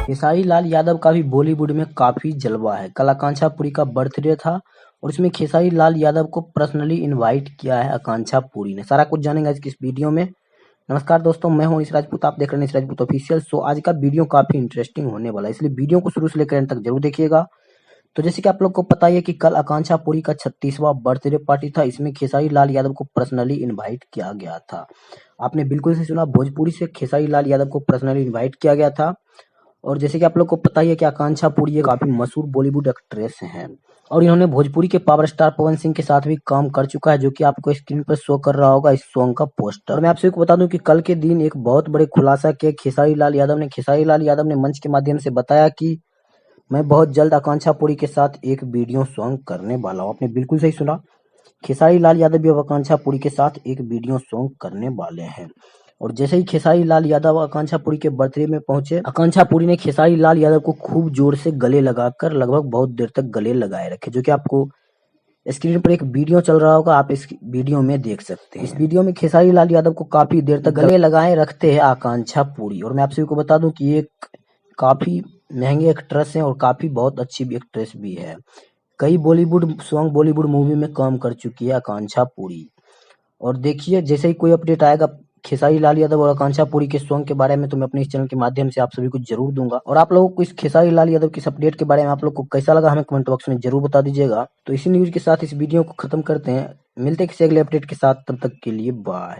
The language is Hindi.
खेसारी लाल यादव का भी बॉलीवुड में काफी जलवा है। कल आकांक्षा पुरी का बर्थडे था और इसमें खेसारी लाल यादव को पर्सनली इनवाइट किया है आकांक्षा पुरी ने। सारा कुछ जानेंगे आज की इस वीडियो में। नमस्कार दोस्तों, मैं हूं निश राजपूत, आप देख रहे हैं निश राजपूत ऑफिशियल। सो आज का वीडियो काफी इंटरेस्टिंग होने वाला है, इसलिए वीडियो को शुरू से लेकर अंत तक जरूर देखिएगा। तो जैसे कि आप लोग को पता ही है कि कल आकांक्षा पुरी का 36वां बर्थडे पार्टी था। इसमें खेसारी लाल यादव को पर्सनली इनवाइट किया गया था। आपने बिल्कुल सही सुना, भोजपुरी से खेसारी लाल यादव को पर्सनली इनवाइट किया गया था। और जैसे कि आप लोग को पता ही है कि आकांक्षा पुरी ये काफी मशहूर बॉलीवुड एक्ट्रेस हैं और इन्होंने भोजपुरी के पावर स्टार पवन सिंह के साथ भी काम कर चुका है, जो कि आपको स्क्रीन पर शो कर रहा होगा इस सॉन्ग का पोस्टर। और मैं आप सभी को बता दूं कि कल के दिन एक बहुत बड़े खुलासा किया खेसारी लाल यादव ने। खेसारी लाल यादव ने मंच के माध्यम से बताया कि मैं बहुत जल्द आकांक्षा पुरी के साथ एक वीडियो सॉन्ग करने वाला हूँ। आपने बिल्कुल सही सुना, खेसारी लाल यादव भी अब आकांक्षा पुरी के साथ एक वीडियो सॉन्ग करने वाले हैं। और जैसे ही खेसारी लाल यादव आकांक्षा पुरी के बर्थडे में पहुंचे, आकांक्षा पुरी ने खेसारी लाल यादव को खूब जोर से गले लगाकर लगभग बहुत देर तक गले लगाए रखे, जो कि आपको स्क्रीन पर एक वीडियो चल रहा होगा, आप इस वीडियो में देख सकते हैं। इस वीडियो में खेसारी लाल यादव को काफी देर तक गले लगाए रखते हैं आकांक्षा पुरी। और मैं आप सभी को बता दूं कि ये काफी महंगे एक्ट्रेस हैं और काफी बहुत अच्छी भी एक्ट्रेस भी है। कई बॉलीवुड सॉन्ग, बॉलीवुड मूवी में काम कर चुकी है आकांक्षा पुरी। और देखिए, जैसे ही कोई अपडेट आएगा खेसारी लाल यादव और आकांक्षा पुरी के सॉन्ग के बारे में, तो मैं अपने इस चैनल के माध्यम से आप सभी को जरूर दूंगा। और आप लोगों को इस खेसारी लाल यादव की इस अपडेट के बारे में आप लोग को कैसा लगा, हमें कमेंट बॉक्स में जरूर बता दीजिएगा। तो इसी न्यूज के साथ इस वीडियो को खत्म करते हैं, मिलते हैं किसी अगले अपडेट के साथ, तब तक के लिए बाय।